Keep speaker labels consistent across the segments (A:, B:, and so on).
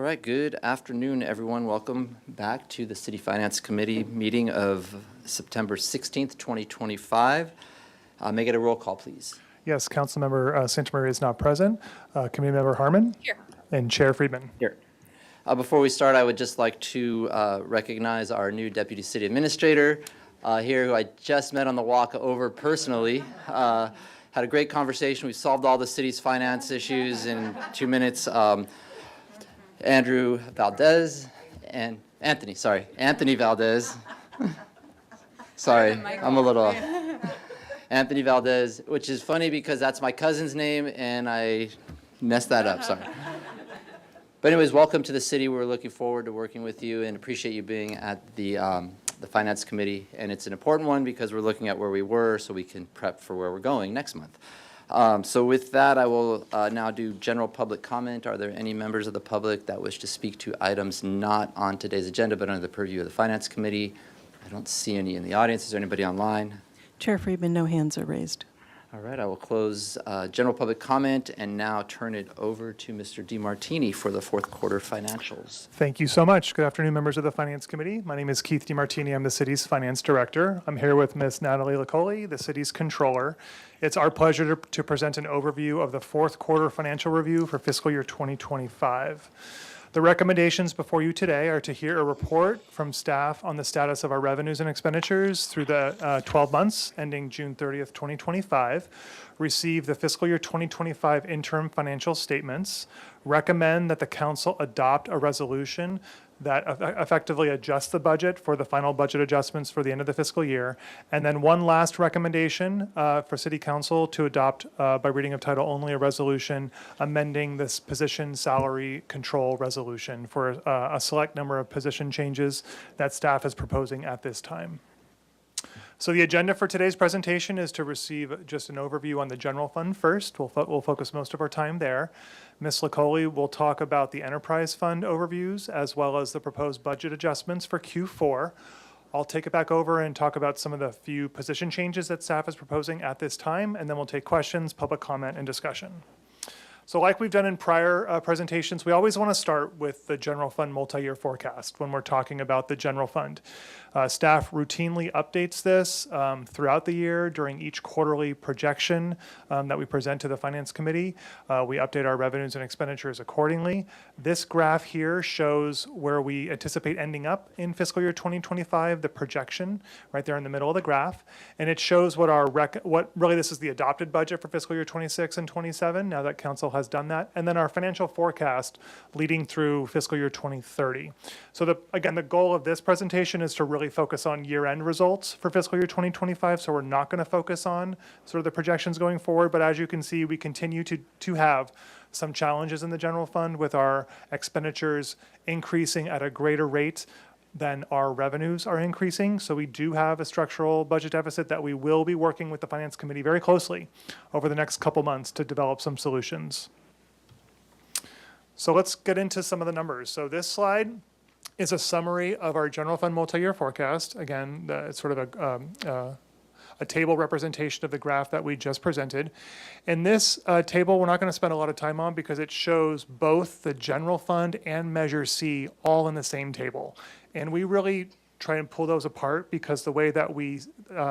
A: right, good afternoon, everyone. Welcome back to the City Finance Committee meeting of September 16th, 2025. May I get a roll call, please?
B: Yes, Councilmember Santamaria is not present. Committee Member Harmon?
C: Here.
B: And Chair Friedman?
A: Here. Before we start, I would just like to recognize our new Deputy City Administrator here, who I just met on the walk over personally. Had a great conversation. We solved all the city's finance issues in 2 minutes. Anthony Valdez. Sorry, I'm a little Anthony Valdez, which is funny because that's my cousin's name and I messed that up, sorry. But anyways, welcome to the city. We're looking forward to working with you and appreciate you being at the Finance Committee. And it's an important one because we're looking at where we were so we can prep for where we're going next month. So with that, I will now do general public comment. Are there any members of the public that wish to speak to items not on today's agenda but under the purview of the Finance Committee? I don't see any in the audience. Is there anybody online?
C: Chair Friedman, no hands are raised.
A: All right, I will close general public comment and now turn it over to Mr. DeMartini for the fourth quarter financials.
B: Thank you so much. Good afternoon, members of the Finance Committee. My name is Keith DeMartini. I'm the city's Finance Director. I'm here with Ms. Natalie Licoli, the city's Controller. It's our pleasure to present an overview of the fourth quarter financial review for fiscal year 2025. The recommendations before you today are to hear a report from staff on the status of our revenues and expenditures through the 12 months ending June 30th, 2025, receive the fiscal year 2025 interim financial statements, recommend that the council adopt a resolution that effectively adjusts the budget for the final budget adjustments for the end of the fiscal year. And then one last recommendation for City Council to adopt by reading of title only a resolution amending this position salary control resolution for a select number of position changes that staff is proposing at this time. So the agenda for today's presentation is to receive just an overview on the general fund first. We'll focus most of our time there. Ms. Licoli will talk about the enterprise fund overviews as well as the proposed budget adjustments for Q4. I'll take it back over and talk about some of the few position changes that staff is proposing at this time, and then we'll take questions, public comment, and discussion. So like we've done in prior presentations, we always want to start with the general fund multi-year forecast when we're talking about the general fund. Staff routinely updates this throughout the year during each quarterly projection that we present to the Finance Committee. We update our revenues and expenditures accordingly. This graph here shows where we anticipate ending up in fiscal year 2025, the projection right there in the middle of the graph. And it shows what really this is the adopted budget for fiscal year 26 and 27, now that Council has done that, and then our financial forecast leading through fiscal year 2030. So again, the goal of this presentation is to really focus on year-end results for fiscal year 2025, so we're not going to focus on sort of the projections going forward, but as you can see, we continue to have some challenges in the general fund with our expenditures increasing at a greater rate than our revenues are increasing. So we do have a structural budget deficit that we will be working with the Finance Committee very closely over the next couple months to develop some solutions. So let's get into some of the numbers. So this slide is a summary of our general fund multi-year forecast. Again, it's sort of a table representation of the graph that we just presented. And this table we're not going to spend a lot of time on because it shows both the general fund and Measure C all in the same table. And we really try and pull those apart because the way that we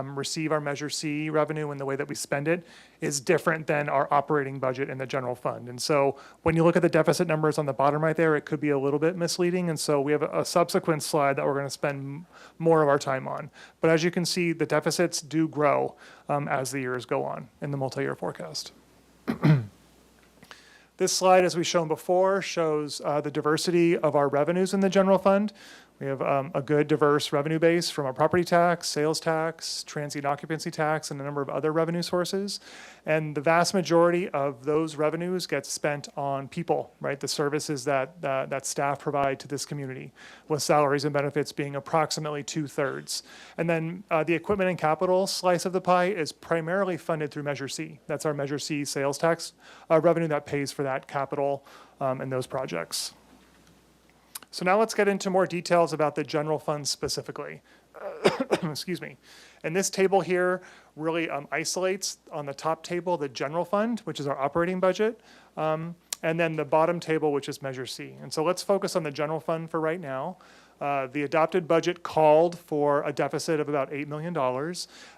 B: receive our Measure C revenue and the way that we spend it is different than our operating budget in the general fund. And so when you look at the deficit numbers on the bottom right there, it could be a little bit misleading. And so we have a subsequent slide that we're going to spend more of our time on. But as you can see, the deficits do grow as the years go on in the multi-year forecast. This slide, as we've shown before, shows the diversity of our revenues in the general fund. We have a good diverse revenue base from our property tax, sales tax, transient occupancy tax, and a number of other revenue sources. And the vast majority of those revenues get spent on people, right? The services that staff provide to this community, with salaries and benefits being approximately 2/3. And then the equipment and capital slice of the pie is primarily funded through Measure C. That's our Measure C sales tax revenue that pays for that capital and those projects. So now let's get into more details about the general fund specifically. Excuse me. And this table here really isolates on the top table the general fund, which is our operating budget. and then the bottom table, which is Measure C. And so let's focus on the general fund for right now. The adopted budget called for a deficit of about $8 million.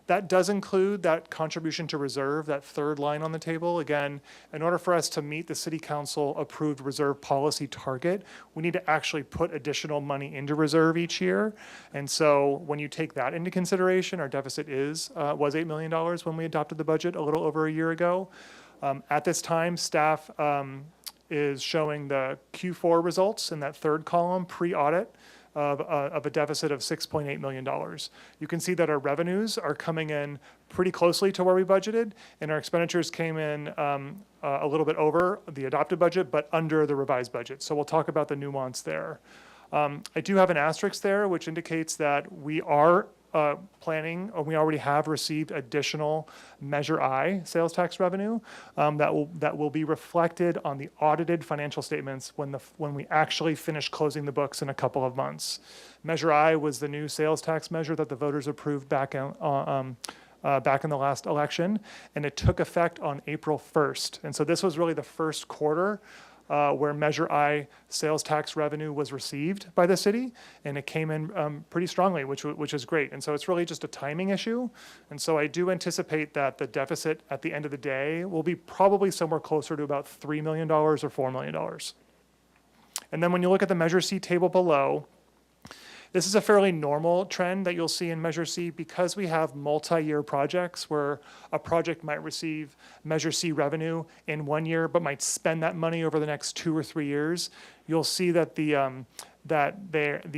B: That does include that contribution to reserve, that third line on the table. Again, in order for us to meet the City Council approved reserve policy target, we need to actually put additional money into reserve each year. And so when you take that into consideration, our deficit was $8 million when we adopted the budget a little over a year ago. At this time, staff is showing the Q4 results in that third column, pre-audit, of a deficit of $6.8 million. You can see that our revenues are coming in pretty closely to where we budgeted, and our expenditures came in a little bit over the adopted budget, but under the revised budget. So we'll talk about the nuance there. I do have an asterisk there, which indicates that we are planning, or we already have received additional Measure I sales tax revenue that will be reflected on the audited financial statements when we actually finish closing the books in a couple of months. Measure I was the new sales tax measure that the voters approved back in the last election, and it took effect on April 1st. And so this was really the first quarter where Measure I sales tax revenue was received by the city, and it came in pretty strongly, which is great. And so it's really just a timing issue. And so I do anticipate that the deficit at the end of the day will be probably somewhere closer to about $3 million or $4 million. And then when you look at the Measure C table below, this is a fairly normal trend that you'll see in Measure C because we have multi-year projects where a project might receive Measure C revenue in 1 year, but might spend that money over the next 2 or 3 years. You'll see that the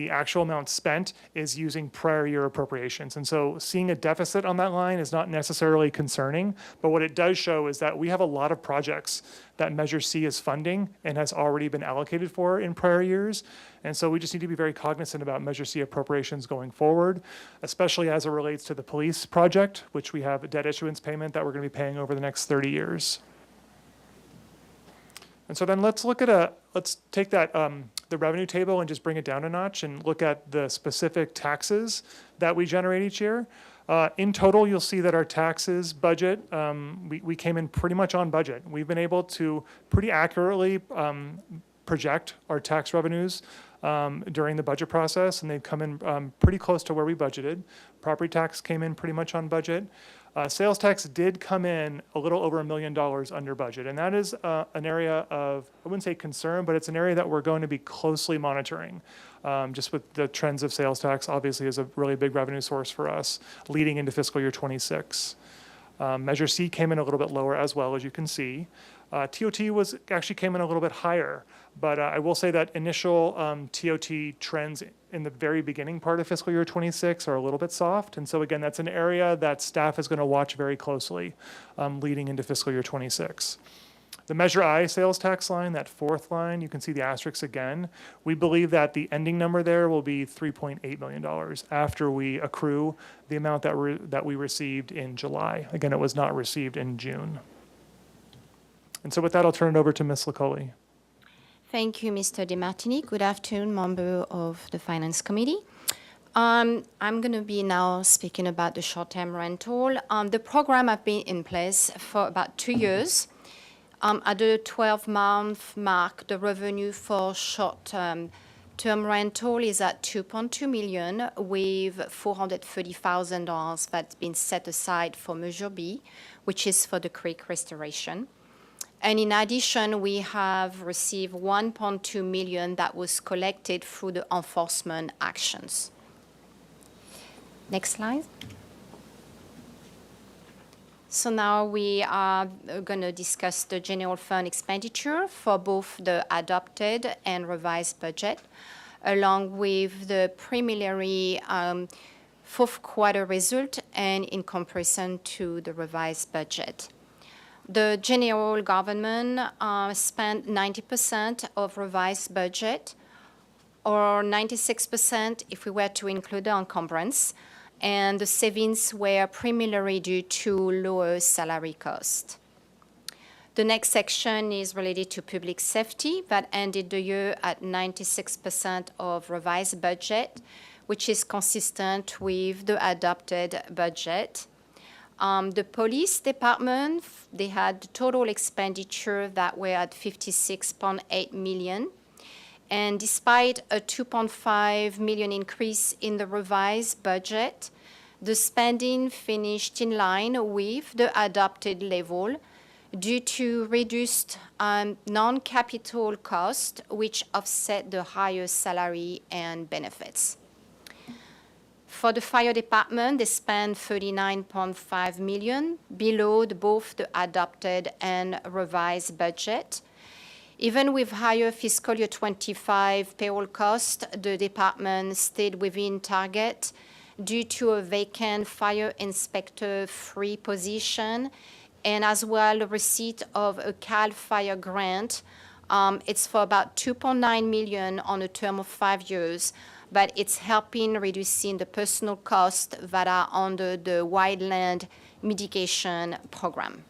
B: actual amount spent is using prior year appropriations. And so seeing a deficit on that line is not necessarily concerning, but what it does show is that we have a lot of projects that Measure C is funding and has already been allocated for in prior years. And so we just need to be very cognizant about Measure C appropriations going forward, especially as it relates to the police project, which we have a debt issuance payment that we're going to be paying over the next 30 years. And so then let's take that, the revenue table and just bring it down a notch and look at the specific taxes that we generate each year. In total, you'll see that our taxes budget, we came in pretty much on budget. We've been able to pretty accurately project our tax revenues during the budget process, and they've come in pretty close to where we budgeted. Property tax came in pretty much on budget. Sales tax did come in a little over $1 million under budget, and that is an area of, I wouldn't say concern, but it's an area that we're going to be closely monitoring. Just with the trends of sales tax, obviously is a really big revenue source for us leading into fiscal year 26. Measure C came in a little bit lower as well, as you can see. TOT actually came in a little bit higher, but I will say that initial TOT trends in the very beginning part of fiscal year 26 are a little bit soft. And so again, that's an area that staff is going to watch very closely leading into fiscal year 26. The Measure I sales tax line, that fourth line, you can see the asterisks again. We believe that the ending number there will be $3.8 million after we accrue the amount that we received in July. Again, it was not received in June. And so with that, I'll turn it over to Ms. Licoli.
D: Thank you, Mr. DeMartini. Good afternoon, member of the Finance Committee. I'm going to be now speaking about the short-term rental. The program has been in place for about 2 years. At the 12-month mark, the revenue for short-term rental is at $2.2 million, with $430,000 that's been set aside for Measure B, which is for the creek restoration. And in addition, we have received $1.2 million that was collected through the enforcement actions. Next slide. So now we are going to discuss the general fund expenditure for both the adopted and revised budget, along with the preliminary fourth quarter result and in comparison to the revised budget. The general government spent 90% of revised budget, or 96% if we were to include the encumbrance, and the savings were primarily due to lower salary cost. The next section is related to public safety that ended the year at 96% of revised budget, which is consistent with the adopted budget. The police department, they had total expenditure that were at 56.8 million. And despite a 2.5 million increase in the revised budget, the spending finished in line with the adopted level due to reduced non-capital cost, which offset the higher salary and benefits. For the fire department, they spent 39.5 million, below both the adopted and revised budget. Even with higher fiscal year 25 payroll cost, the department stayed within target due to a vacant fire inspector free position and as well the receipt of a CAL FIRE grant. It's for about 2.9 million on a term of 5 years, but it's helping reducing the personal costs that are under the wildland mitigation program.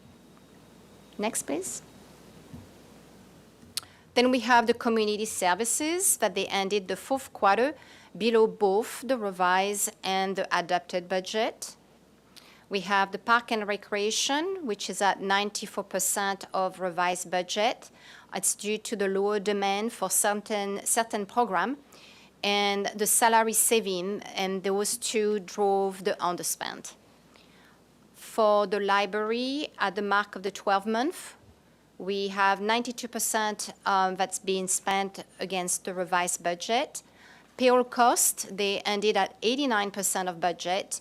D: Next, please. Then we have the community services that they ended the fourth quarter below both the revised and the adopted budget. We have the park and recreation, which is at 94% of revised budget. It's due to the lower demand for certain program and the salary saving, and those two drove the underspend. For the library, at the mark of the 12 month, we have 92% that's being spent against the revised budget. Payroll cost, they ended at 89% of budget,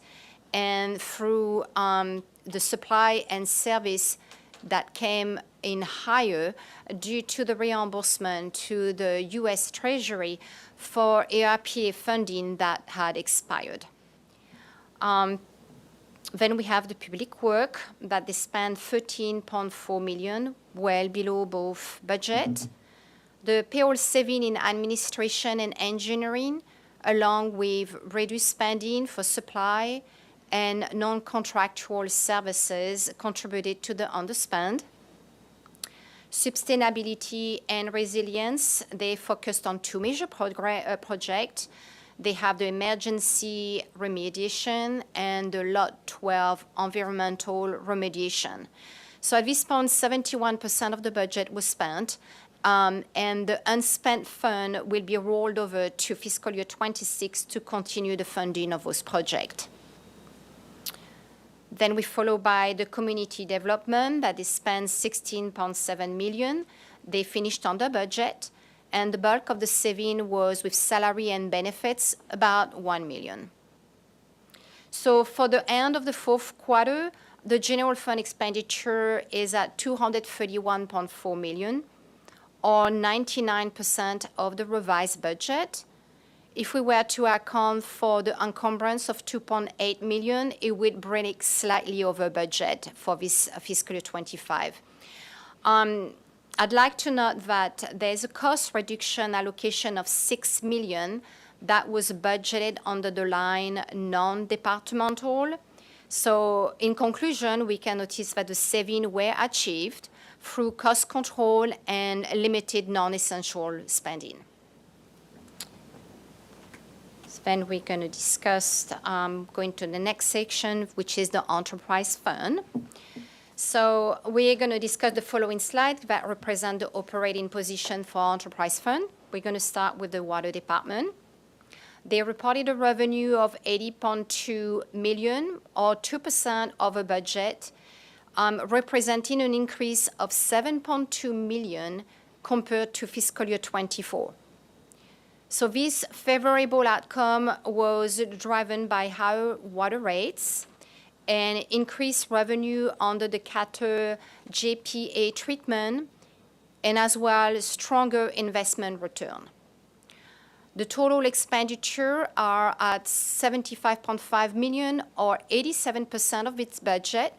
D: and through the supply and service that came in higher due to the reimbursement to the U.S. Treasury for ARPA funding that had expired. Then we have the public work that they spent 13.4 million, well below both budget. The payroll saving in administration and engineering, along with reduced spending for supply and non-contractual services, contributed to the underspend. Sustainability and resilience, they focused on two major projects. They have the emergency remediation and the Lot 12 environmental remediation. So at this point, 71% of the budget was spent, and the unspent fund will be rolled over to fiscal year 26 to continue the funding of those projects. Then we follow by the community development that is spent 16.7 million. They finished under budget, and the bulk of the saving was with salary and benefits, about 1 million. So for the end of the fourth quarter, the general fund expenditure is at 231.4 million, or 99% of the revised budget. If we were to account for the encumbrance of 2.8 million, it would bring it slightly over budget for this fiscal year 25. I'd like to note that there's a cost reduction allocation of 6 million that was budgeted under the line non-departmental. So in conclusion, we can notice that the savings were achieved through cost control and limited non-essential spending. Then we're going to discuss, going to the next section, which is the enterprise fund. So we're going to discuss the following slide that represent the operating position for enterprise fund. We're going to start with the water department. They reported a revenue of 80.2 million, or 2% over budget, representing an increase of 7.2 million compared to fiscal year 24. So this favorable outcome was driven by higher water rates and increased revenue under the Qatar JPA treatment, and as well stronger investment return. The total expenditure are at 75.5 million, or 87% of its budget.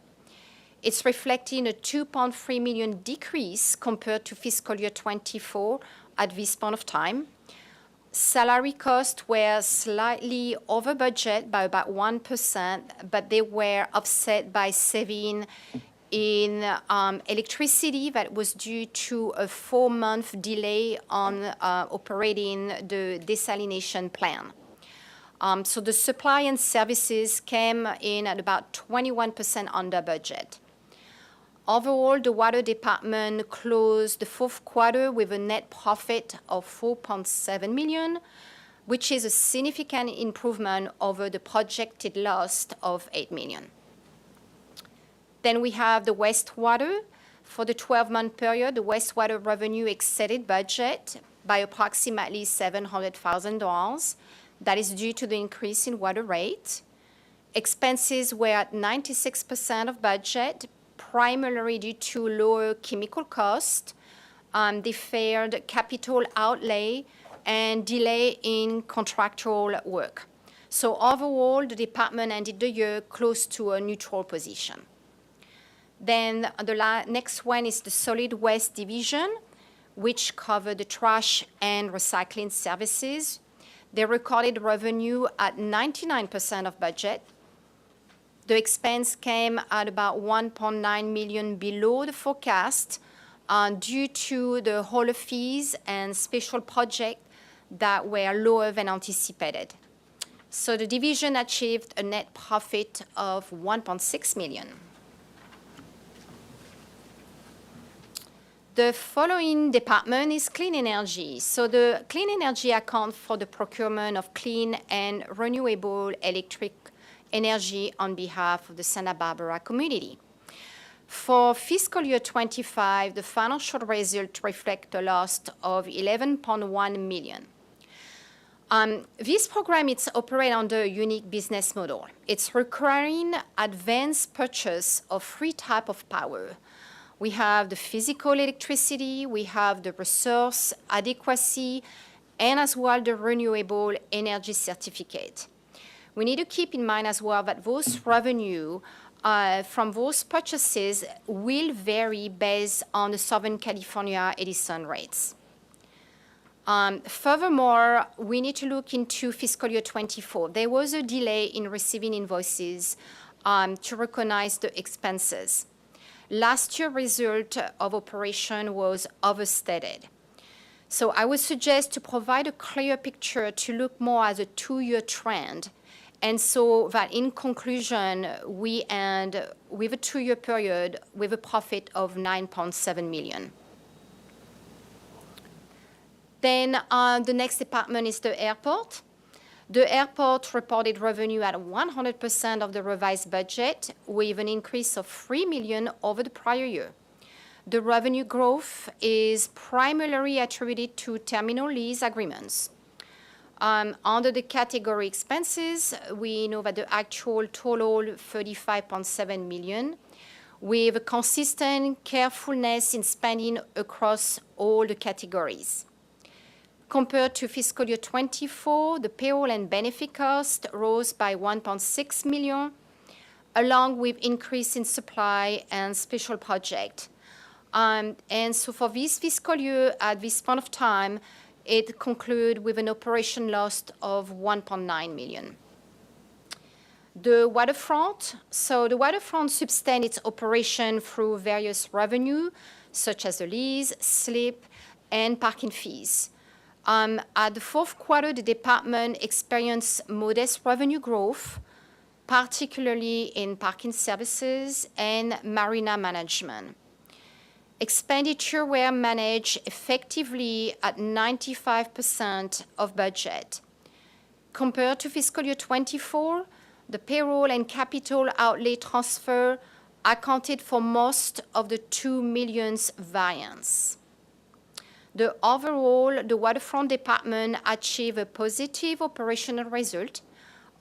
D: It's reflecting a 2.3 million decrease compared to fiscal year 24 at this point of time. Salary costs were slightly over budget by about 1%, but they were offset by saving in electricity that was due to a 4-month delay on operating the desalination plant. So the supply and services came in at about 21% under budget. Overall, the water department closed the fourth quarter with a net profit of $4.7 million, which is a significant improvement over the projected loss of $8 million. Then we have the wastewater. For the 12-month period, the wastewater revenue exceeded budget by approximately $700,000. That is due to the increase in water rate. Expenses were at 96% of budget, primarily due to lower chemical cost, deferred capital outlay, and delay in contractual work. So overall, the department ended the year close to a neutral position. Then the next one is the solid waste division, which covered the trash and recycling services. They recorded revenue at 99% of budget. The expense came at about $1.9 million below the forecast due to the hauler fees and special projects that were lower than anticipated. So the division achieved a net profit of $1.6 million. The following department is clean energy. So the clean energy accounts for the procurement of clean and renewable electric energy on behalf of the Santa Barbara community. For fiscal year 25, the financial results reflect a loss of $11.1 million. This program is operated under a unique business model. It's requiring advanced purchase of three types of power. We have the physical electricity, we have the resource adequacy, and as well the renewable energy certificate. We need to keep in mind as well that those revenue from those purchases will vary based on the Southern California Edison rates. Furthermore, we need to look into fiscal year 24. There was a delay in receiving invoices to recognize the expenses. Last year's result of operation was overstated. So I would suggest to provide a clear picture to look more as a 2-year trend. And so that in conclusion, we end with a 2-year period with a profit of $9.7 million. Then the next department is the airport. The airport reported revenue at 100% of the revised budget with an increase of $3 million over the prior year. The revenue growth is primarily attributed to terminal lease agreements. Under the category expenses, we know that the actual total $35.7 million with a consistent carefulness in spending across all the categories. Compared to fiscal year 24, the payroll and benefit cost rose by $1.6 million, along with increase in supply and special project. And so for this fiscal year, at this point of time, it concluded with an operation loss of $1.9 million. The waterfront. So the waterfront sustained its operation through various revenue, such as the lease, slip, and parking fees. At the fourth quarter, the department experienced modest revenue growth, particularly in parking services and marina management. Expenditure were managed effectively at 95% of budget. Compared to fiscal year 24, the payroll and capital outlay transfer accounted for most of the $2 million variance. Overall, the waterfront department achieved a positive operational result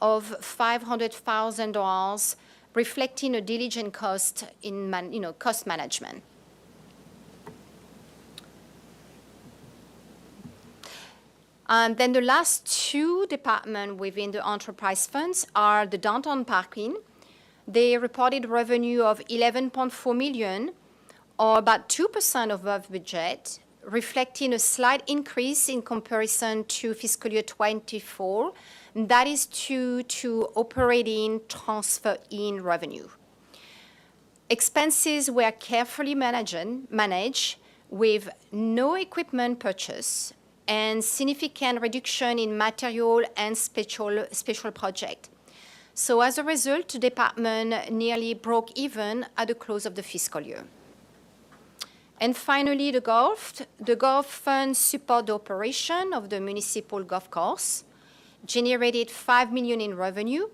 D: of $500,000, reflecting a diligent cost in cost management. And then the last two departments within the enterprise funds are the downtown parking. They reported revenue of $11.4 million, or about 2% above budget, reflecting a slight increase in comparison to fiscal year 24. That is due to operating transfer in revenue. Expenses were carefully managed with no equipment purchase and significant reduction in material and special project. So as a result, the department nearly broke even at the close of the fiscal year. And finally, the golf. The golf fund support the operation of the municipal golf course, generated $5 million in revenue,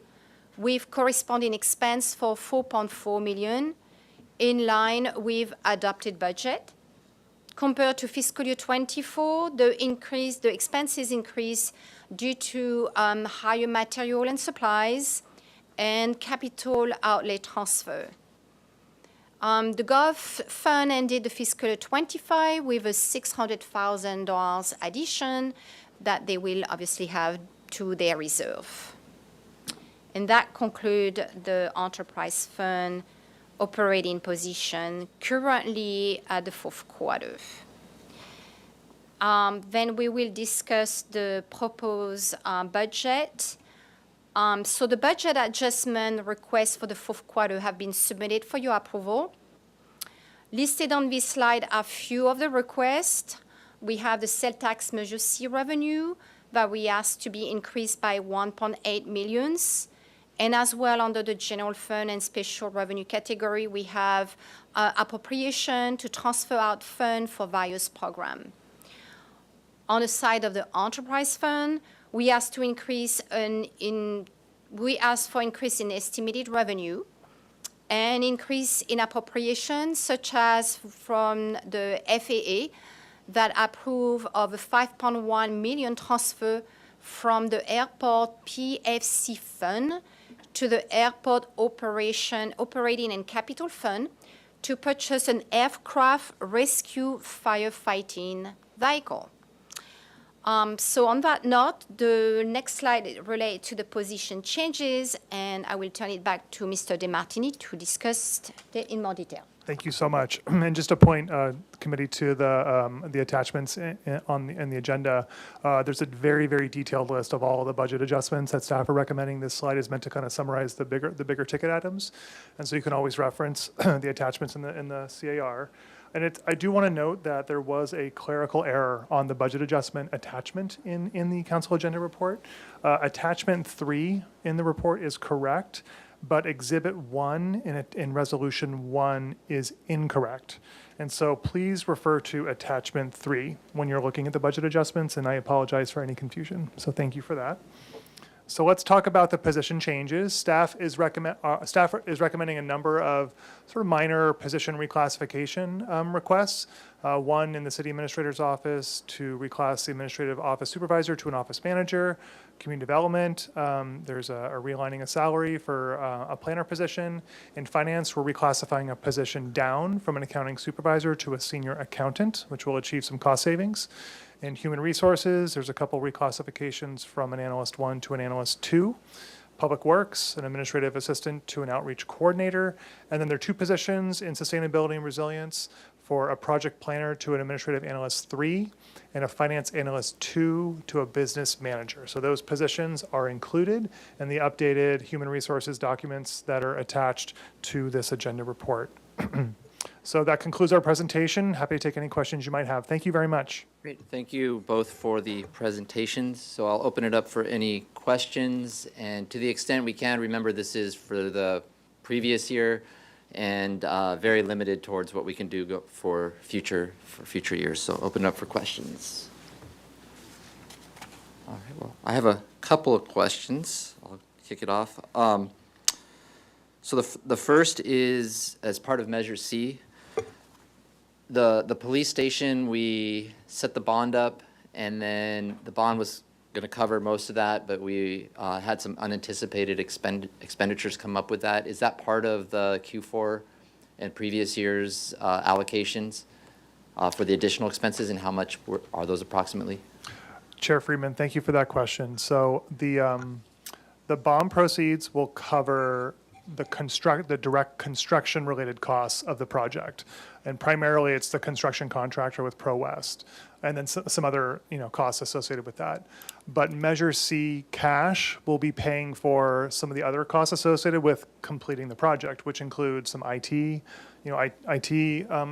D: with corresponding expense for $4.4 million, in line with adopted budget. Compared to fiscal year 24, the expenses increased due to higher material and supplies and capital outlay transfer. The golf fund ended the fiscal year 25 with a $600,000 addition that they will obviously have to their reserve. And that concludes the enterprise fund operating position currently at the fourth quarter. Then we will discuss the proposed budget. So the budget adjustment requests for the fourth quarter have been submitted for your approval. Listed on this slide are few of the requests. We have the sales tax Measure C revenue that we asked to be increased by 1.8 million. And as well, under the general fund and special revenue category, we have appropriation to transfer out fund for various programs. On the side of the enterprise fund, we asked for increase in estimated revenue and increase in appropriation, such as from the FAA that approve of a $5.1 million transfer from the airport PFC fund to the airport operating and capital fund to purchase an aircraft rescue firefighting vehicle. So on that note, the next slide relates to the position changes, and I will turn it back to Mr. DeMartini to discuss it in more detail.
B: Thank you so much. And just to point committee to the attachments in the agenda, there's a very, very detailed list of all of the budget adjustments that staff are recommending. This slide is meant to kind of summarize the bigger ticket items, and so you can always reference the attachments in the CAR. And I do want to note that there was a clerical error on the budget adjustment attachment in the council agenda report. Attachment 3 in the report is correct, but Exhibit 1 in Resolution 1 is incorrect. And so please refer to Attachment 3 when you're looking at the budget adjustments, and I apologize for any confusion. So thank you for that. So let's talk about the position changes. Staff is recommending a number of sort of minor position reclassification requests. One in the city administrator's office to reclass the administrative office supervisor to an office manager. Community development, there's a realigning of salary for a planner position. In finance, we're reclassifying a position down from an accounting supervisor to a senior accountant, which will achieve some cost savings. In human resources, there's a couple reclassifications from an analyst 1 to an analyst 2. Public works, an administrative assistant to an outreach coordinator. And then there are 2 positions in sustainability and resilience for a project planner to an administrative analyst 3 and a finance analyst 2 to a business manager. So those positions are included in the updated human resources documents that are attached to this agenda report. So that concludes our presentation. Happy to take any questions you might have. Thank you very much.
A: Great. Thank you both for the presentations. So I'll open it up for any questions. And to the extent we can, remember this is for the previous year and very limited towards what we can do for future years. So open it up for questions. All right. Well, I have a couple of questions. I'll kick it off. So the first is, as part of Measure C, the police station, we set the bond up, and then the bond was going to cover most of that, but we had some unanticipated expenditures come up with that. Is that part of the Q4 and previous years' allocations for the additional expenses, and how much are those approximately?
B: Chair Freeman, thank you for that question. So the bond proceeds will cover the direct construction related costs of the project, and primarily it's the construction contractor with Pro West, and then some other costs associated with that. But Measure C cash will be paying for some of the other costs associated with completing the project, which includes some IT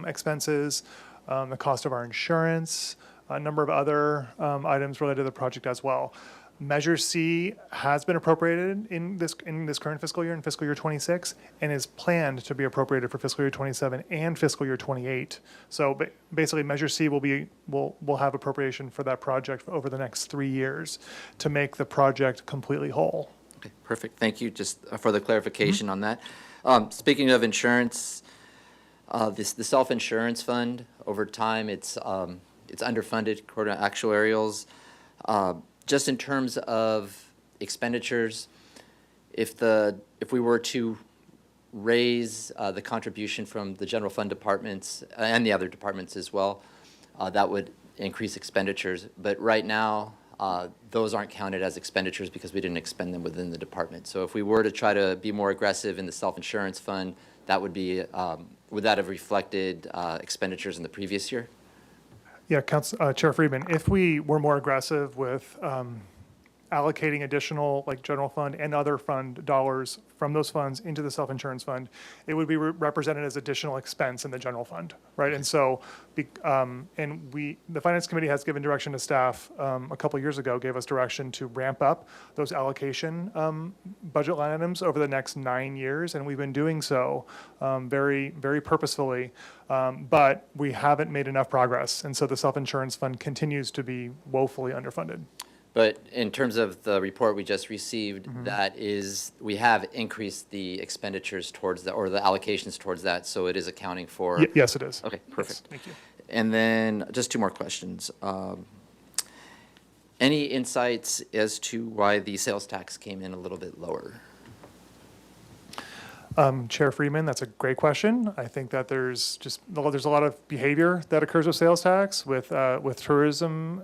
B: expenses, the cost of our insurance, a number of other items related to the project as well. Measure C has been appropriated in this current fiscal year, in fiscal year 26, and is planned to be appropriated for fiscal year 27 and fiscal year 28. So basically, Measure C will have appropriation for that project over the next 3 years to make the project completely whole.
A: Okay, perfect. Thank you just for the clarification on that. Speaking of insurance, the self-insurance fund, over time, it's underfunded according to actuarials. Just in terms of expenditures, if we were to raise the contribution from the general fund departments and the other departments as well, that would increase expenditures. But right now, those aren't counted as expenditures because we didn't expend them within the department. So if we were to try to be more aggressive in the self-insurance fund, that would be, would that have reflected expenditures in the previous year?
B: Yeah, Chair Friedman, if we were more aggressive with allocating additional general fund and other fund dollars from those funds into the self-insurance fund, it would be represented as additional expense in the general fund, right? And so, the Finance Committee has given direction to staff a couple years ago, gave us direction to ramp up those allocation budget line items over the next 9 years, and we've been doing so very, very purposefully, but we haven't made enough progress, and so the self-insurance fund continues to be woefully underfunded.
A: But in terms of the report we just received, that is, we have increased the expenditures towards that, or the allocations towards that, so it is accounting for.
B: Yes, it is.
A: Okay, perfect.
B: Yes, thank you.
A: And then just 2 more questions. Any insights as to why the sales tax came in a little bit lower?
B: Chair Freeman, that's a great question. I think that there's a lot of behavior that occurs with sales tax, with tourism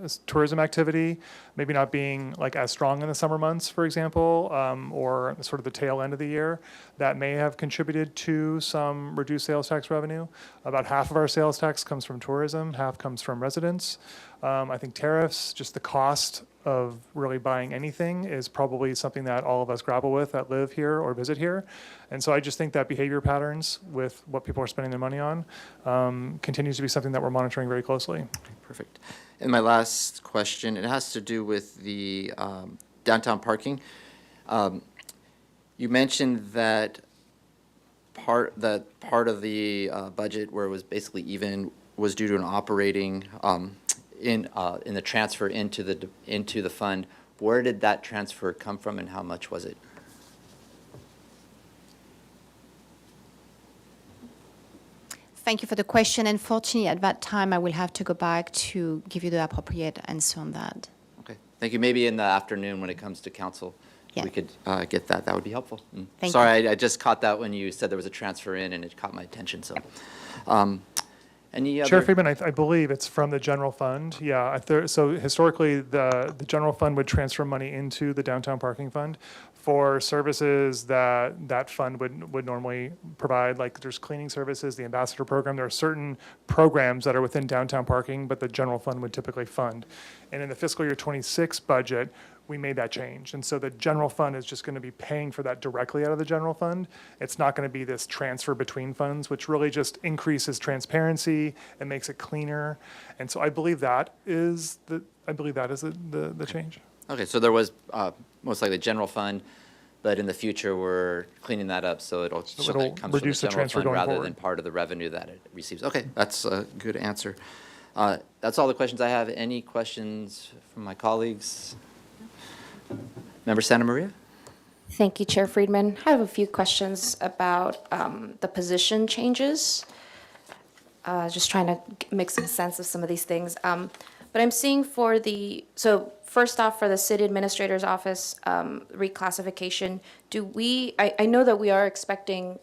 B: activity, maybe not being as strong in the summer months, for example, or sort of the tail end of the year, that may have contributed to some reduced sales tax revenue. About half of our sales tax comes from tourism, half comes from residents. I think tariffs, just the cost of really buying anything, is probably something that all of us grapple with that live here or visit here. And so I just think that behavior patterns with what people are spending their money on continues to be something that we're monitoring very closely.
A: Okay, perfect. And my last question, it has to do with the downtown parking. You mentioned that part of the budget where it was basically even was due to an operating in the transfer into the fund. Where did that transfer come from, and how much was it?
D: Thank you for the question. Unfortunately, at that time, I will have to go back to give you the appropriate answer on that.
A: Okay, thank you. Maybe in the afternoon when it comes to council, we could get that. That would be helpful.
D: Thank
A: Sorry, I just caught that when you said there was a transfer in, and it caught my attention. So, any other?
B: Chair Friedman, I believe it's from the general fund. Yeah, so historically, the general fund would transfer money into the downtown parking fund for services that fund would normally provide, like there's cleaning services, the ambassador program. There are certain programs that are within downtown parking, but the general fund would typically fund. And in the fiscal year 26 budget, we made that change. And so the general fund is just going to be paying for that directly out of the general fund. It's not going to be this transfer between funds, which really just increases transparency and makes it cleaner. And so I believe that is the change.
A: Okay, so there was most likely general fund, but in the future we're cleaning that up so it'll show that it comes from the
B: reduce the
A: general
B: transfer
A: fund
B: going
A: rather
B: forward.
A: than part of the revenue that it receives. Okay, that's a good answer. That's all the questions I have. Any questions from my colleagues? Member Santa Maria?
E: Thank you, Chair Friedman. I have a few questions about the position changes. Just trying to make some sense of some of these things. But I'm seeing so first off, for the city administrator's office reclassification, I know that we are expecting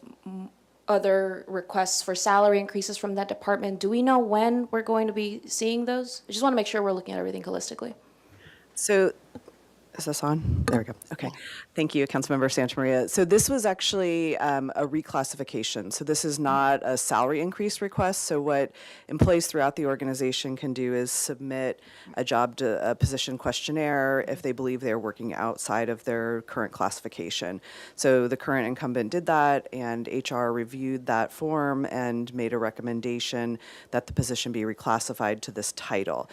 E: other requests for salary increases from that department. Do we know when we're going to be seeing those? I just want to make sure we're looking at everything holistically.
C: So, is this on? There we go. Okay. Thank you, Councilmember Santa Maria. So this was actually a reclassification. So this is not a salary increase request. So what employees throughout the organization can do is submit a position questionnaire if they believe they're working outside of their current classification. So the current incumbent did that, and HR reviewed that form and made a recommendation that the position be reclassified to this title.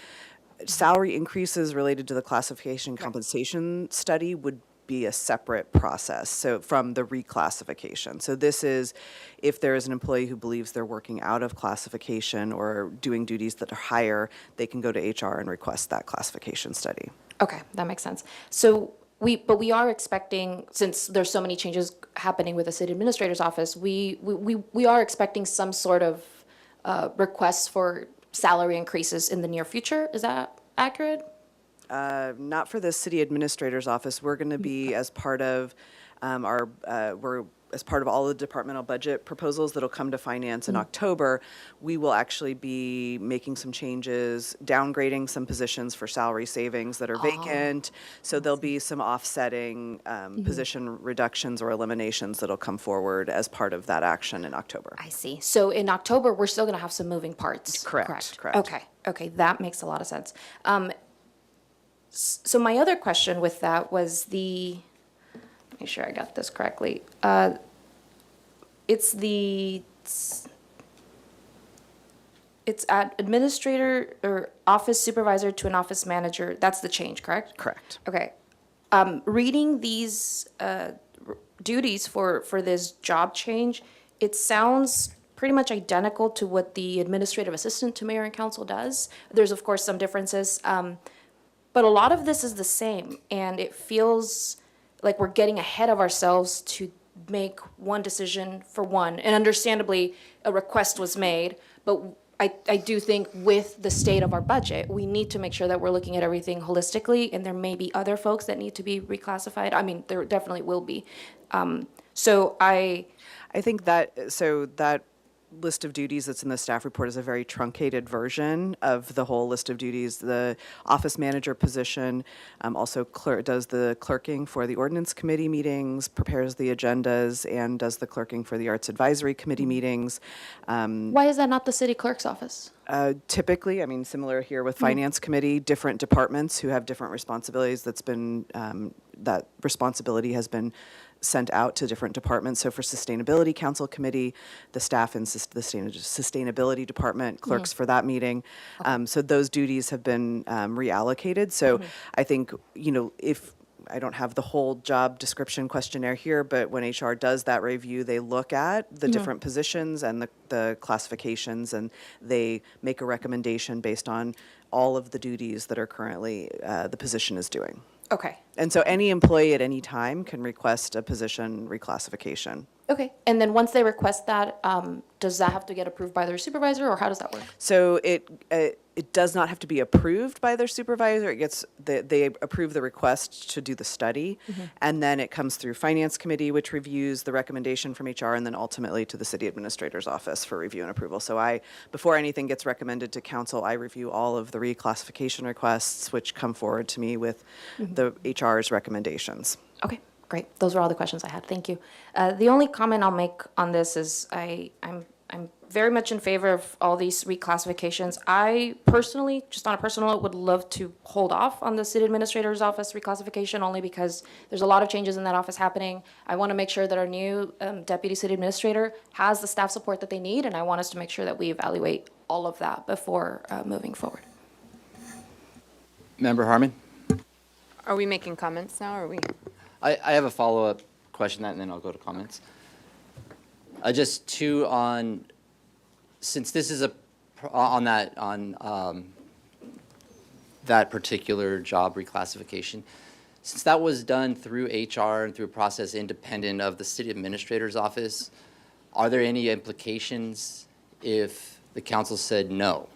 C: salary increases related to the classification compensation study would be a separate process, so from the reclassification. So this is if there is an employee who believes they're working out of classification or doing duties that are higher, they can go to HR and request that classification study.
E: Okay, that makes sense. So we are expecting, since there's so many changes happening with the city administrator's office, we are expecting some sort of requests for salary increases in the near future. Is that accurate?
C: Not for the city administrator's office. We're going to be as part of as part of all the departmental budget proposals that'll come to finance in October. We will actually be making some changes, downgrading some positions for salary savings that are vacant. So there'll be some offsetting position reductions or eliminations that'll come forward as part of that action in October.
E: I see. So in October, we're still going to have some moving parts.
C: Correct.
E: Okay, that makes a lot of sense. So my other question with that was make sure I got this correctly. It's at administrator or office supervisor to an office manager. That's the change, correct?
C: Correct.
E: Okay. Reading these duties for this job change, it sounds pretty much identical to what the administrative assistant to mayor and council does. There's, of course, some differences, but a lot of this is the same, and it feels like we're getting ahead of ourselves to make one decision for one. And understandably, a request was made, but I do think with the state of our budget, we need to make sure that we're looking at everything holistically, and there may be other folks that need to be reclassified. I mean, there definitely will be. So I
C: think that list of duties that's in the staff report is a very truncated version of the whole list of duties. The office manager position also does the clerking for the ordinance committee meetings, prepares the agendas, and does the clerking for the arts advisory committee meetings.
E: Why is that not the city clerk's office?
C: Typically, I mean, similar here with finance committee, different departments who have different responsibilities. That responsibility has been sent out to different departments. So for Sustainability Council Committee, the staff in the Sustainability Department clerks for that meeting. So those duties have been reallocated. So I think, if I don't have the whole job description questionnaire here, but when HR does that review, they look at the different positions and the classifications, and they make a recommendation based on all of the duties that are currently the position is doing.
E: Okay.
C: And so any employee at any time can request a position reclassification.
E: Okay. And then once they request that, does that have to get approved by their supervisor, or how does that work?
C: So it does not have to be approved by their supervisor. They approve the request to do the study, and then it comes through Finance Committee, which reviews the recommendation from HR, and then ultimately to the City Administrator's Office for review and approval. So before anything gets recommended to Council, I review all of the reclassification requests, which come forward to me with the HR's recommendations.
E: Okay. Great. Those are all the questions I had. Thank you. The only comment I'll make on this is I'm very much in favor of all these reclassifications. I personally, just on a personal note, would love to hold off on the city administrator's office reclassification, only because there's a lot of changes in that office happening. I want to make sure that our new deputy city administrator has the staff support that they need, and I want us to make sure that we evaluate all of that before moving forward.
A: Member Harmon?
F: Are we making comments now, or are we?
A: I have a follow-up question, and then I'll go to comments. Just two on, since this is on that particular job reclassification, since that was done through HR and through a process independent of the city administrator's office, are there any implications if the council said no?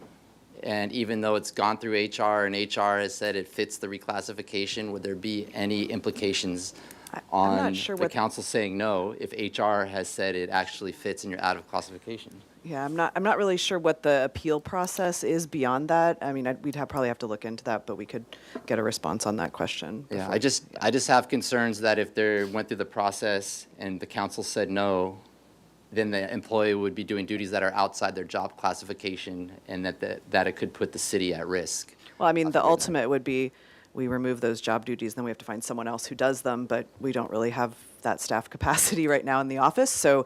A: And even though it's gone through HR and HR has said it fits the reclassification, would there be any implications on the council saying no if HR has said it actually fits and you're out of classification?
C: Yeah, I'm not really sure what the appeal process is beyond that. I mean, we'd probably have to look into that, but we could get a response on that question.
A: Yeah, I just have concerns that if they went through the process and the council said no, then the employee would be doing duties that are outside their job classification, and that it could put the city at risk.
C: Well, I mean, the ultimate would be we remove those job duties, then we have to find someone else who does them, but we don't really have that staff capacity right now in the office. So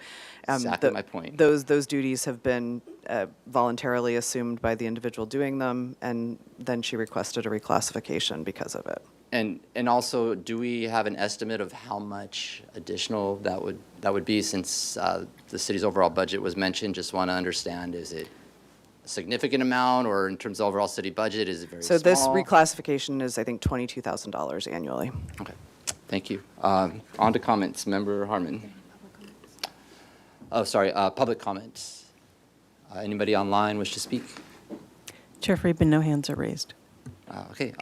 A: Exactly my point.
C: Those duties have been voluntarily assumed by the individual doing them, and then she requested a reclassification because of it.
A: And also, do we have an estimate of how much additional that would be, since the city's overall budget was mentioned? Just want to understand, is it a significant amount, or in terms of overall city budget, is it very small?
C: So this reclassification is, I think, $22,000 annually.
A: Okay, thank you. On to comments. Member Harmon. Oh, sorry, public comments. Anybody online wish to speak?
G: Chair Friedman, no hands are raised.
A: Okay,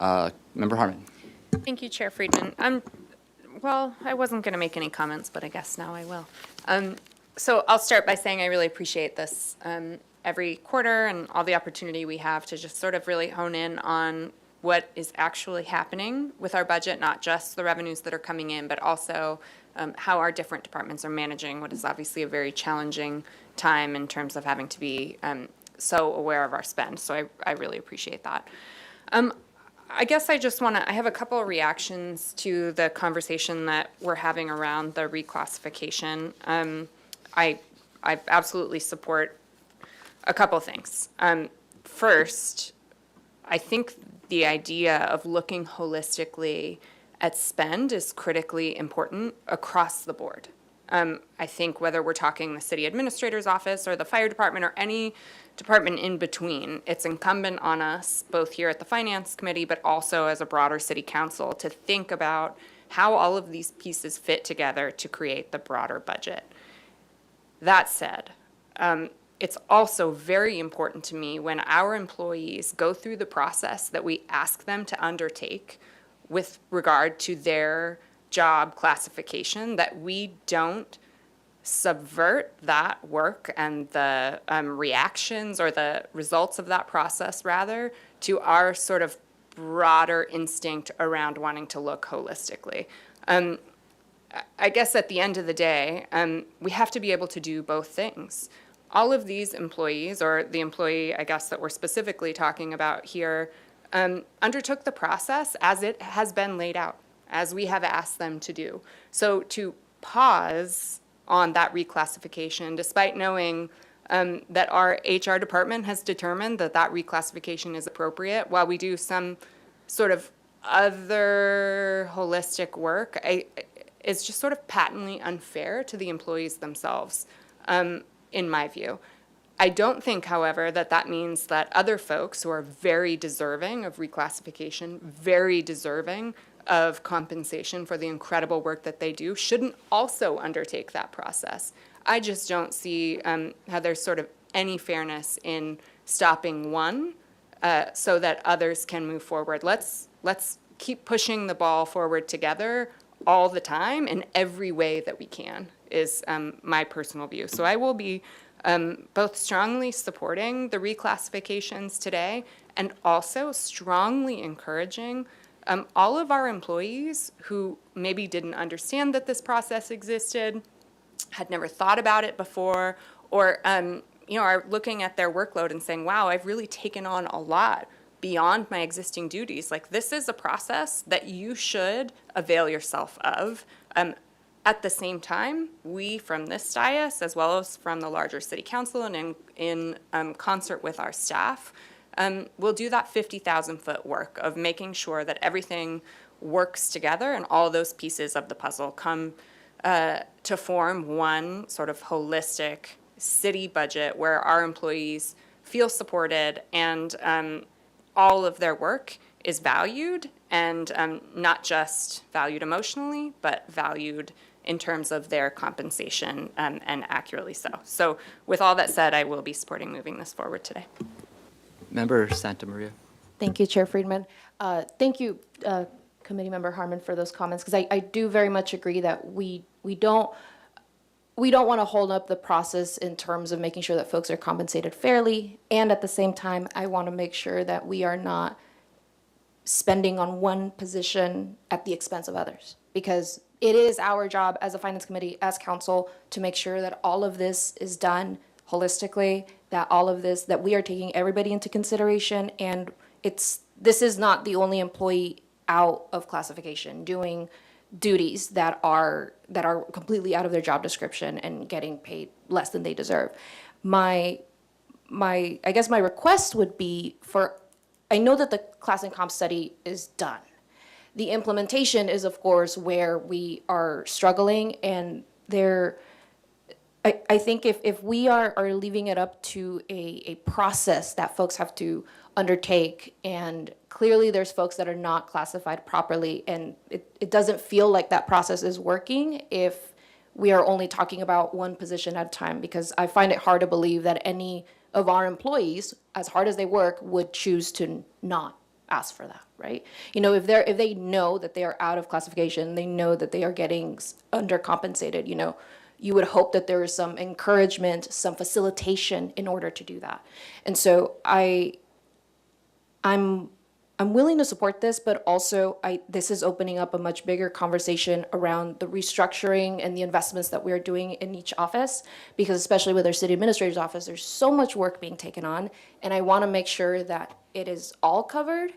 A: Member Harmon.
F: Thank you, Chair Friedman. Well, I wasn't going to make any comments, but I guess now I will. So I'll start by saying I really appreciate this every quarter and all the opportunity we have to just sort of really hone in on what is actually happening with our budget, not just the revenues that are coming in, but also how our different departments are managing what is obviously a very challenging time in terms of having to be so aware of our spend. So I really appreciate that. I guess I just I have a couple of reactions to the conversation that we're having around the reclassification. I absolutely support a couple things. First, I think the idea of looking holistically at spend is critically important across the board. I think whether we're talking the city administrator's office or the fire department or any department in between, it's incumbent on us, both here at the Finance Committee, but also as a broader city council, to think about how all of these pieces fit together to create the broader budget. That said, it's also very important to me when our employees go through the process that we ask them to undertake with regard to their job classification, that we don't subvert that work and the reactions or the results of that process, rather, to our sort of broader instinct around wanting to look holistically. I guess at the end of the day, we have to be able to do both things. All of these employees, or the employee, I guess, that we're specifically talking about here, undertook the process as it has been laid out, as we have asked them to do. So to pause on that reclassification, despite knowing that our HR department has determined that that reclassification is appropriate, while we do some sort of other holistic work, is just sort of patently unfair to the employees themselves, in my view. I don't think, however, that that means that other folks who are very deserving of reclassification, very deserving of compensation for the incredible work that they do, shouldn't also undertake that process. I just don't see how there's sort of any fairness in stopping one so that others can move forward. Let's keep pushing the ball forward together all the time in every way that we can, is my personal view. So I will be both strongly supporting the reclassifications today and also strongly encouraging all of our employees who maybe didn't understand that this process existed, had never thought about it before, or are looking at their workload and saying, wow, I've really taken on a lot beyond my existing duties. Like, this is a process that you should avail yourself of. At the same time, we from this dais, as well as from the larger city council and in concert with our staff, we'll do that 50,000-foot work of making sure that everything works together and all those pieces of the puzzle come to form one sort of holistic city budget where our employees feel supported and all of their work is valued, and not just valued emotionally, but valued in terms of their compensation, and accurately so. So with all that said, I will be supporting moving this forward today.
A: Member Santa Maria.
E: Thank you, Chair Friedman. Thank you, Committee Member Harmon, for those comments, because I do very much agree that we don't want to hold up the process in terms of making sure that folks are compensated fairly, and at the same time, I want to make sure that we are not spending on one position at the expense of others, because it is our job as a Finance Committee, as council, to make sure that all of this is done holistically, that we are taking everybody into consideration, and this is not the only employee out of classification doing duties that are completely out of their job description and getting paid less than they deserve. I guess my request would be I know that the class and comp study is done. The implementation is, of course, where we are struggling, and I think if we are leaving it up to a process that folks have to undertake, and clearly there's folks that are not classified properly, and it doesn't feel like that process is working if we are only talking about one position at a time, because I find it hard to believe that any of our employees, as hard as they work, would choose to not ask for that, right? If they know that they are out of classification, they know that they are getting undercompensated, you would hope that there is some encouragement, some facilitation in order to do that. And so I'm willing to support this, but also this is opening up a much bigger conversation around the restructuring and the investments that we are doing in each office, because especially with our city administrator's office, there's so much work being taken on, and I want to make sure that it is all covered,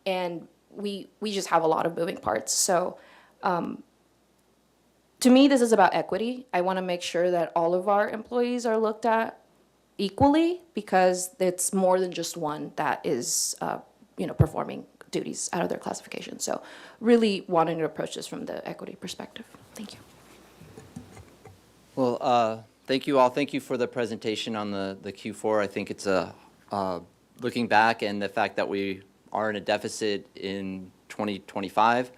E: and we just have a lot of moving parts. So to me, this is about equity. I want to make sure that all of our employees are looked at equally, because it's more than just one that is performing duties out of their classification. So really wanting to approach this from the equity perspective. Thank you.
A: Well, thank you all. Thank you for the presentation on the Q4. I think it's looking back, and the fact that we are in a deficit in 2025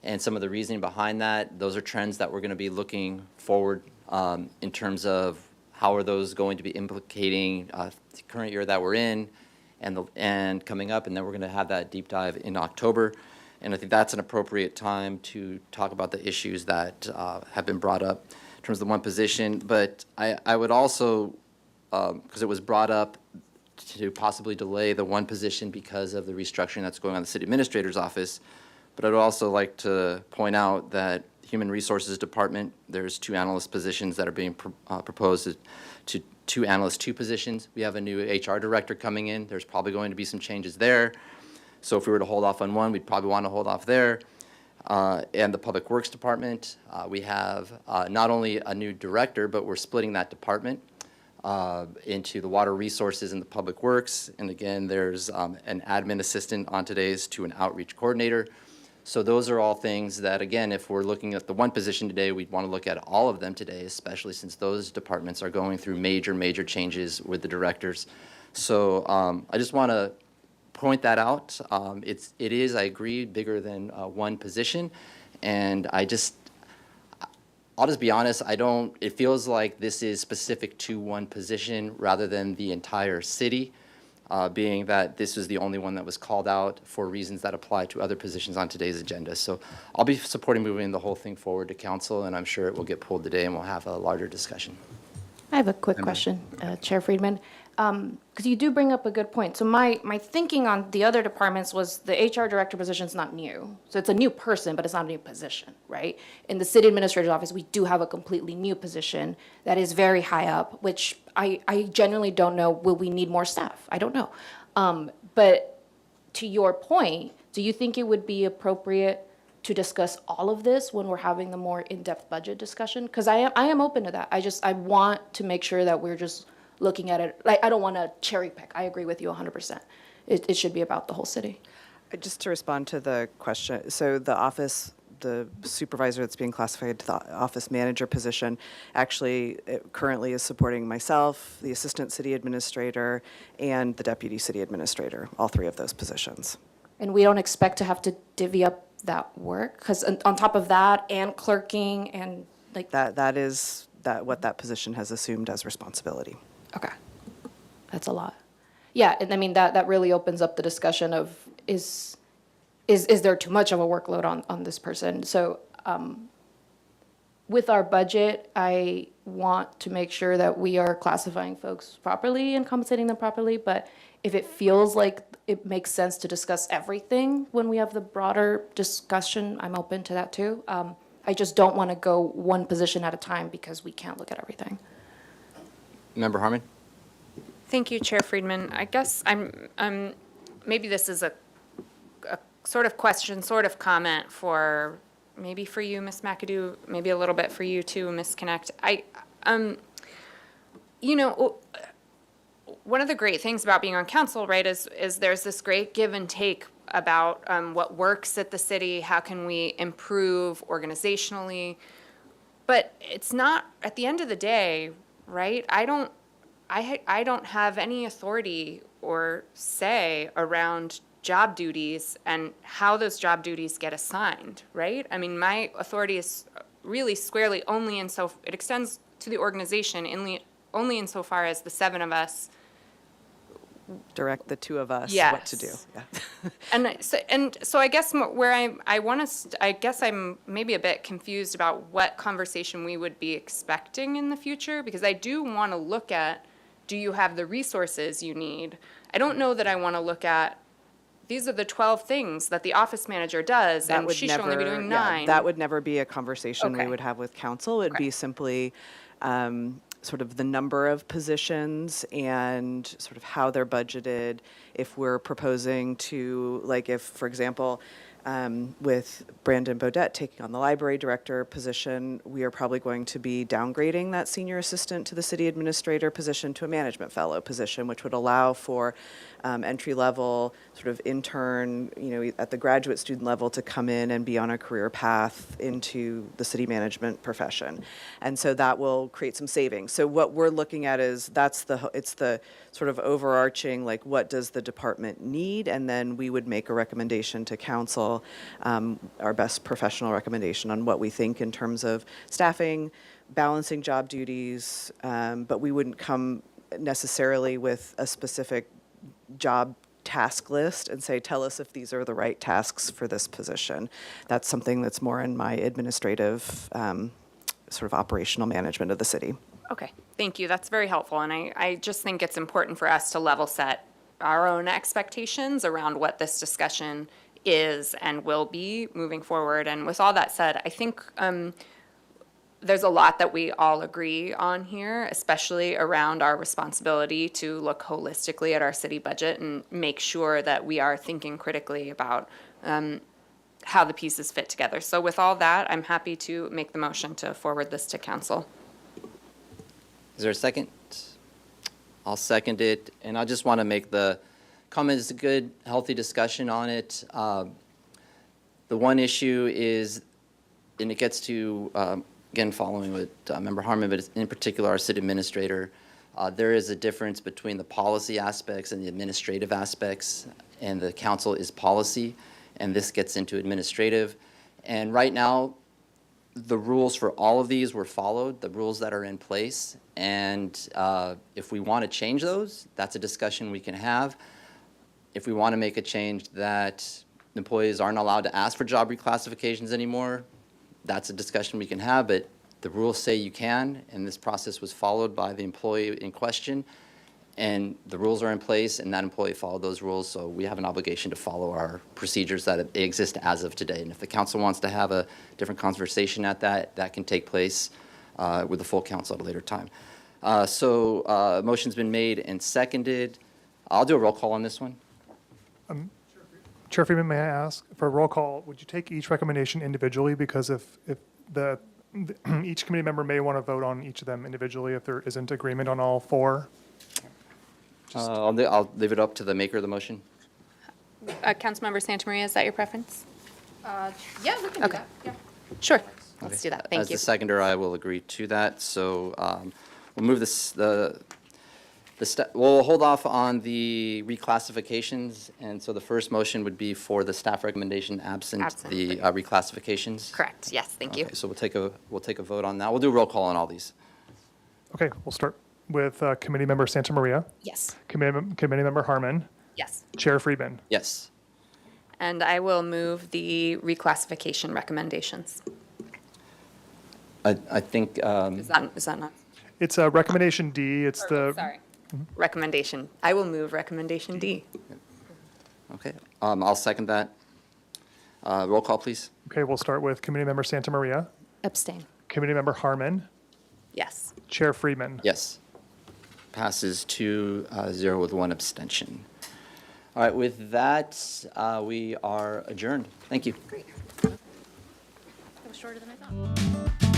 A: and some of the reasoning behind that, those are trends that we're going to be looking forward in terms of how are those going to be implicating the current year that we're in and coming up, and then we're going to have that deep dive in October. And I think that's an appropriate time to talk about the issues that have been brought up in terms of the one position. But I would also, because it was brought up to possibly delay the one position because of the restructuring that's going on in the city administrator's office, but I'd also like to point out that Human Resources Department, there's 2 analyst positions that are being proposed to 2 analyst 2 positions. We have a new HR director coming in. There's probably going to be some changes there. So if we were to hold off on one, we'd probably want to hold off there. And the Public Works Department, we have not only a new director, but we're splitting that department into the Water Resources and the Public Works. And again, there's an admin assistant on today's to an outreach coordinator. So those are all things that, again, if we're looking at the one position today, we'd want to look at all of them today, especially since those departments are going through major changes with the directors. So I just want to point that out. It is, I agree, bigger than one position. And I'll just be honest, it feels like this is specific to one position rather than the entire city. Being that this is the only one that was called out for reasons that apply to other positions on today's agenda. So I'll be supporting moving the whole thing forward to council, and I'm sure it will get pulled today and we'll have a larger discussion.
E: I have a quick question, Chair Friedman, because you do bring up a good point. So my thinking on the other departments was the HR director position is not new. So it's a new person, but it's not a new position, right? In the city administrator's office, we do have a completely new position that is very high up, which I genuinely don't know, will we need more staff? I don't know. But to your point, do you think it would be appropriate to discuss all of this when we're having the more in-depth budget discussion? Because I am open to that. I want to make sure that we're just looking at it. Like, I don't want to cherry pick. I agree with you 100%. It should be about the whole city.
C: Just to respond to the question, so the supervisor that's being classified to the office manager position actually currently is supporting myself, the assistant city administrator, and the deputy city administrator, all 3 of those positions.
E: And we don't expect to have to divvy up that work? Because on top of that and clerking and like...
C: That is what that position has assumed as responsibility.
E: Okay. That's a lot. Yeah, and I mean, that really opens up the discussion of is there too much of a workload on this person? So with our budget, I want to make sure that we are classifying folks properly and compensating them properly, but if it feels like it makes sense to discuss everything when we have the broader discussion, I'm open to that too. I just don't want to go one position at a time because we can't look at everything.
A: Member Harmon?
F: Thank you, Chair Friedman. I guess maybe this is a sort of question, sort of comment for maybe for you, Ms. McAdoo, maybe a little bit for you too, Ms. Connect. You know, one of the great things about being on council, right, is there's this great give and take about what works at the city, how can we improve organizationally. But it's not, at the end of the day, right, I don't have any authority or say around job duties and how those job duties get assigned, right? I mean, my authority is really squarely only it extends to the organization only insofar as the 7 of us.
C: Direct the 2 of us
F: Yes.
C: what to do. Yeah.
F: And so I guess where I want to, I guess I'm maybe a bit confused about what conversation we would be expecting in the future, because I do want to look at, do you have the resources you need? I don't know that I want to look at, these are the 12 things that the office manager does, and she should only be doing 9.
C: That would never be a conversation we
F: Okay.
C: would have with council. It'd be simply sort of the number of positions and sort of how they're budgeted. If we're proposing to, like if, for example, with Brandon Bodette taking on the library director position, we are probably going to be downgrading that senior assistant to the city administrator position to a management fellow position, which would allow for entry-level sort of intern, at the graduate student level to come in and be on a career path into the city management profession. And so that will create some savings. So what we're looking at is it's the sort of overarching, like, what does the department need? And then we would make a recommendation to council, our best professional recommendation on what we think in terms of staffing, balancing job duties, but we wouldn't come necessarily with a specific job task list and say, tell us if these are the right tasks for this position. That's something that's more in my administrative, sort of operational management of the city.
F: Okay, thank you. That's very helpful. And I just think it's important for us to level set our own expectations around what this discussion is and will be moving forward. And with all that said, I think there's a lot that we all agree on here, especially around our responsibility to look holistically at our city budget and make sure that we are thinking critically about how the pieces fit together. So with all that, I'm happy to make the motion to forward this to council.
A: Is there a second? I'll second it, and I just want to make the comment, it's a good, healthy discussion on it. The one issue is, and it gets to, again, following what Member Harmon, but in particular our city administrator, there is a difference between the policy aspects and the administrative aspects, and the council is policy, and this gets into administrative. And right now, the rules for all of these were followed, the rules that are in place, and if we want to change those, that's a discussion we can have. If we want to make a change that employees aren't allowed to ask for job reclassifications anymore, that's a discussion we can have, but the rules say you can, and this process was followed by the employee in question, and the rules are in place, and that employee followed those rules, so we have an obligation to follow our procedures that exist as of today. And if the council wants to have a different conversation at that can take place with the full council at a later time. Motion's been made and seconded. I'll do a roll call on this one.
B: Chair Freeman, may I ask, for a roll call, would you take each recommendation individually? Because if each committee member may want to vote on each of them individually if there isn't agreement on all 4.
A: I'll leave it up to the maker of the motion.
F: Councilmember Santamaria, is that your preference?
D: Yeah, we can do that. Yeah.
F: Sure, let's do that. Thank
A: As
F: you.
A: the seconder, I will agree to that. So we'll move we'll hold off on the reclassifications. And so the first motion would be for the staff recommendation absent the reclassifications.
F: Correct, yes, thank you.
A: Okay, so we'll take a vote on that. We'll do a roll call on all these.
B: Okay, we'll start with Committee Member Santa Maria,
E: Yes.
B: Committee Member Harmon,
F: Yes.
B: Chair Friedman.
A: Yes.
F: And I will move the reclassification recommendations.
A: I think,
F: Is that not?
B: It's recommendation D. It's the
F: Sorry. Recommendation. I will move recommendation D.
A: okay, I'll second that. Roll call, please.
B: Okay, we'll start with Committee Member Santa Maria,
E: Abstain.
B: Committee Member Harmon,
F: Yes.
B: Chair Friedman.
A: Yes. Passes 2-0 with 1 abstention. All right, with that, we are adjourned. Thank you.
F: Great.
H: shorter than I thought.